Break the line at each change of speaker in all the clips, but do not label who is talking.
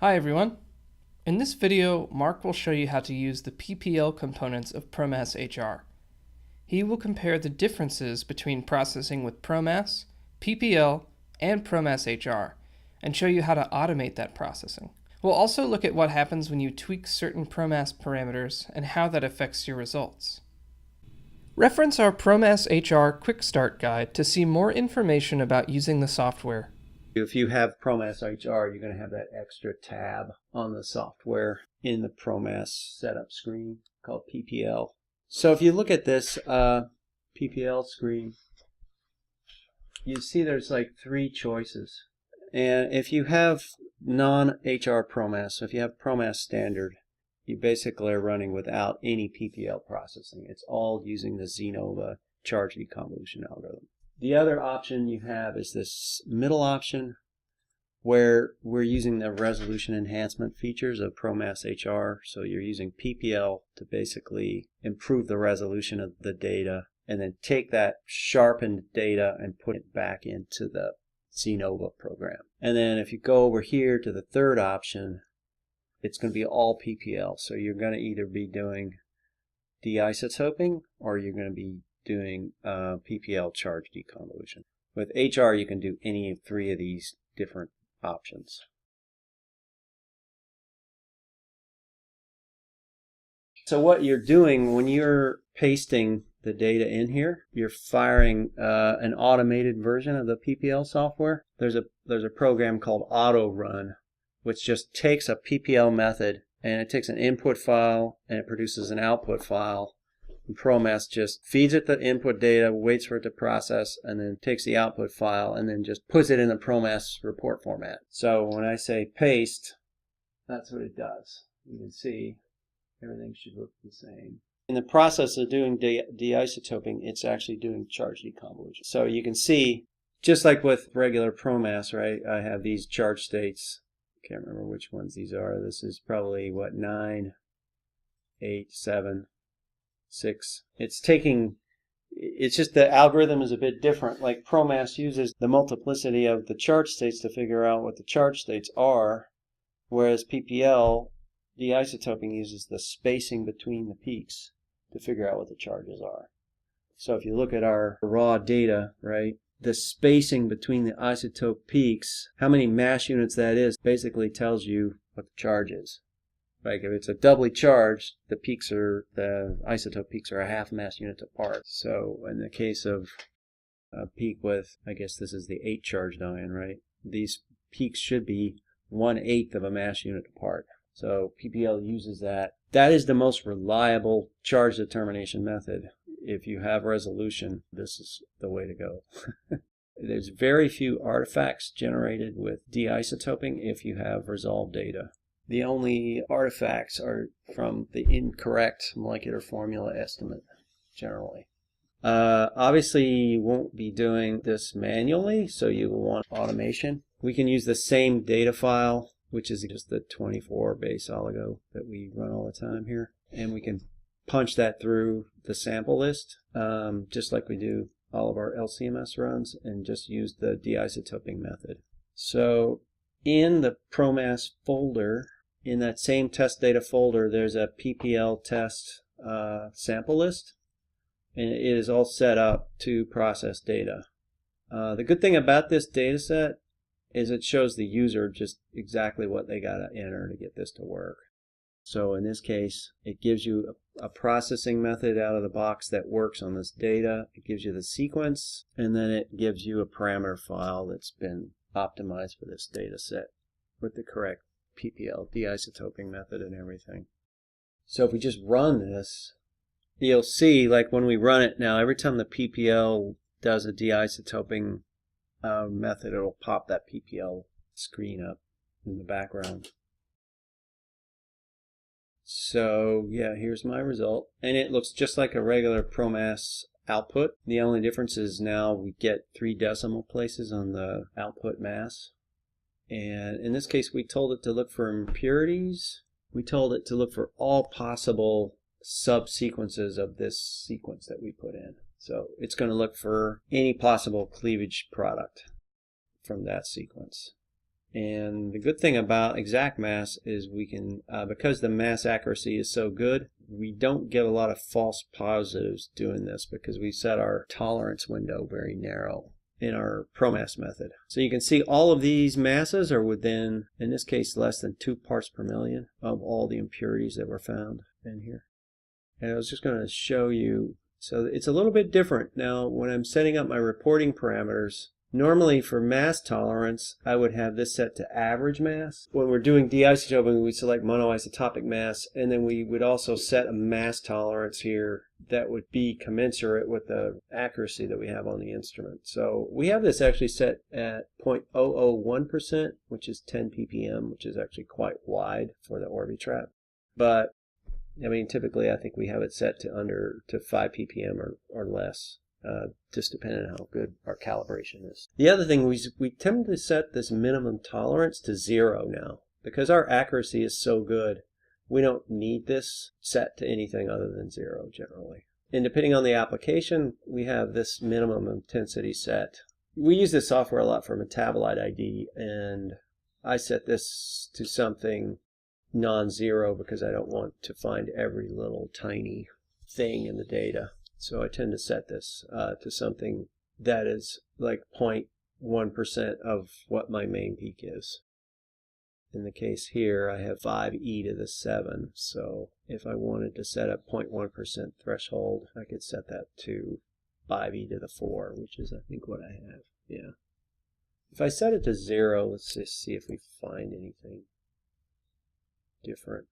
Hi everyone. In this video, Mark will show you how to use the PPL components of ProMass HR. He will compare the differences between processing with ProMass, PPL, and ProMass HR, and show you how to automate that processing. We'll also look at what happens when you tweak certain ProMass parameters and how that affects your results. Reference our ProMass HR Quick Start Guide to see more information about using the software.
If you have ProMass HR, you're going to have that extra tab on the software in the ProMass setup screen called PPL. So if you look at this PPL screen, you see there's like three choices. And if you have non-HR ProMass, so if you have ProMass Standard, you basically are running without any PPL processing. It's all using the ZNova charge deconvolution algorithm. The other option you have is this middle option where we're using the resolution enhancement features of ProMass HR. So you're using PPL to basically improve the resolution of the data and then take that sharpened data and put it back into the ZNova program. And then if you go over here to the third option, it's going to be all PPL. So you're going to either be doing de-isotoping or you're going to be doing PPL charge deconvolution. With HR, you can do any of three of these different options. So what you're doing when you're pasting the data in here, you're firing an automated version of the PPL software. There's a program called Auto Run, which just takes a PPL method and it takes an input file and it produces an output file. And ProMass just feeds it the input data, waits for it to process, and then takes the output file and then just puts it in the ProMass report format. So when I say paste, that's what it does. You can see everything should look the same. In the process of doing de-isotoping, it's actually doing charge deconvolution. So you can see, just like with regular ProMass, right, I have these charge states. Can't remember which ones these are. This is probably, what, 9, 8, 7, 6. It's just the algorithm is a bit different. Like ProMass uses the multiplicity of the charge states to figure out what the charge states are, whereas PPL, de-isotoping, uses the spacing between the peaks to figure out what the charges are. So if you look at our raw data, right, the spacing between the isotope peaks, how many mass units that is, basically tells you what the charge is. Like if it's a doubly charged, the isotope peaks are a half mass unit apart. So in the case of a peak with, I guess this is the 8 charged ion, right? These peaks should be 1/8 of a mass unit apart. So PPL uses that. That is the most reliable charge determination method. If you have resolution, this is the way to go. There's very few artifacts generated with de-isotoping if you have resolved data. The only artifacts are from the incorrect molecular formula estimate, generally. Obviously, you won't be doing this manually, so you will want automation. We can use the same data file, which is just the 24 base oligo that we run all the time here, and we can punch that through the sample list, just like we do all of our LCMS runs, and just use the de-isotoping method. So in the ProMass folder, in that same test data folder, there's a PPL test sample list, and it is all set up to process data. The good thing about this data set is it shows the user just exactly what they got to enter to get this to work. So in this case, it gives you a processing method out of the box that works on this data. It gives you the sequence, and then it gives you a parameter file that's been optimized for this data set with the correct PPL de-isotoping method and everything. So if we just run this, you'll see, like when we run it now, every time the PPL does a de-isotoping method, it'll pop that PPL screen up in the background. So yeah, here's my result, and it looks just like a regular ProMass output. The only difference is now we get 3 decimal places on the output mass. And in this case, we told it to look for impurities. We told it to look for all possible subsequences of this sequence that we put in. So it's going to look for any possible cleavage product from that sequence. And the good thing about exact mass is we can, because the mass accuracy is so good, we don't get a lot of false positives doing this because we set our tolerance window very narrow in our ProMass method. So you can see all of these masses are within, in this case, less than 2 parts per million of all the impurities that were found in here. And I was just going to show you, so it's a little bit different. Now, when I'm setting up my reporting parameters, normally for mass tolerance, I would have this set to average mass. When we're doing de-isotoping, we select monoisotopic mass, and then we would also set a mass tolerance here that would be commensurate with the accuracy that we have on the instrument. So we have this actually set at 0.001%, which is 10 ppm, which is actually quite wide for the Orbitrap. But I mean, typically I think we have it set to 5 ppm or less. Just depending on how good our calibration is. The other thing, we tend to set this minimum tolerance to 0 now. Because our accuracy is so good, we don't need this set to anything other than 0 generally. And depending on the application, we have this minimum intensity set. We use this software a lot for metabolite ID, and I set this to something non-zero because I don't want to find every little tiny thing in the data. So I tend to set this to something that is like 0.1% of what my main peak is. In the case here, I have 5e to the 7. So if I wanted to set a 0.1% threshold, I could set that to 5e to the 4, which is I think what I have. Yeah. If I set it to 0, let's just see if we find anything different.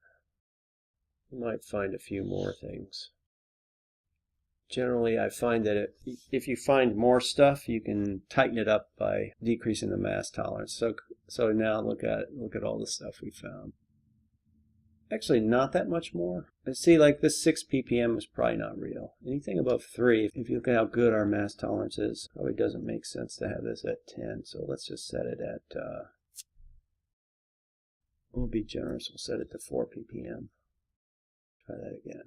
We might find a few more things. Generally, I find that if you find more stuff, you can tighten it up by decreasing the mass tolerance. So now look at all the stuff we found. Actually, not that much more. And see, like this 6 ppm is probably not real. Anything above 3, if you look at how good our mass tolerance is, probably doesn't make sense to have this at 10. So let's just set it at, we'll be generous, we'll set it to 4 ppm. Try that again.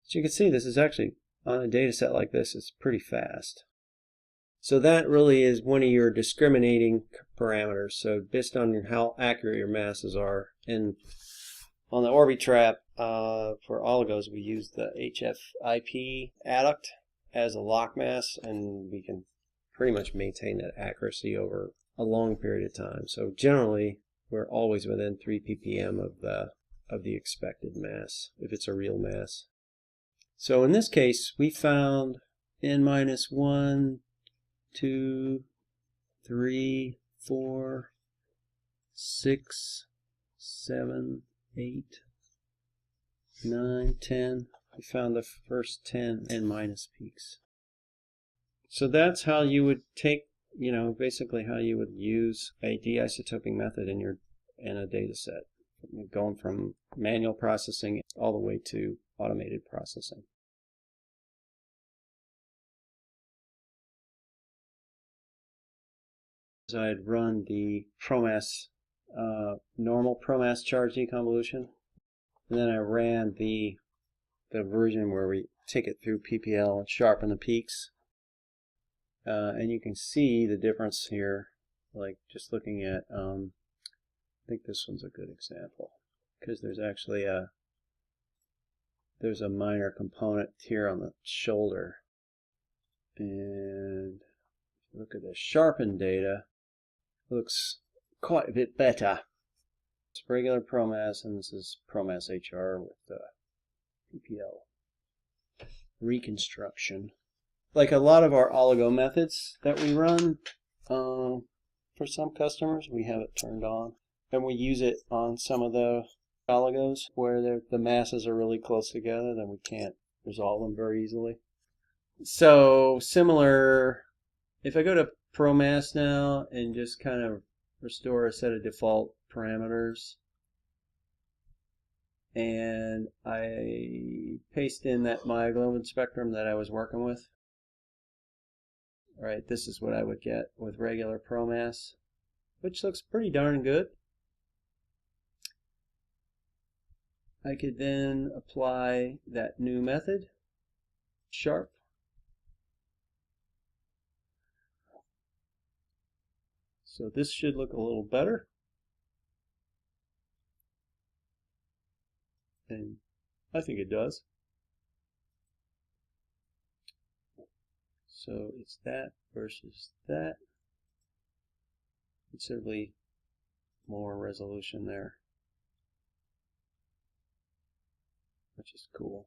So you can see this is actually, on a data set like this, it's pretty fast. So that really is one of your discriminating parameters. So based on how accurate your masses are. And on the Orbitrap, for oligos, we use the HFIP adduct as a lock mass, and we can pretty much maintain that accuracy over a long period of time. So generally, we're always within 3 ppm of the expected mass, if it's a real mass. So in this case, we found n minus 1, 2, 3, 4, 6, 7, 8, 9, 10. We found the first 10 n minus peaks. So that's how you would take, basically how you would use a de-isotoping method in a data set, going from manual processing all the way to automated processing. So I'd run the ProMass, normal ProMass charge deconvolution, and then I ran the version where we take it through PPL and sharpen the peaks. And you can see the difference here, like just looking at, I think this one's a good example, because there's actually there's a minor component here on the shoulder. And look at the sharpened data, looks quite a bit better. It's regular ProMass, and this is ProMass HR with the PPL reconstruction. Like a lot of our oligo methods that we run, for some customers, we have it turned on. And we use it on some of the oligos where the masses are really close together, then we can't resolve them very easily. So similar, if I go to ProMass now and just kind of restore a set of default parameters, and I paste in that myoglobin spectrum that I was working with. All right, this is what I would get with regular ProMass, which looks pretty darn good. I could then apply that new method, sharp. So this should look a little better. And I think it does. So it's that versus that. Considerably more resolution there, which is cool.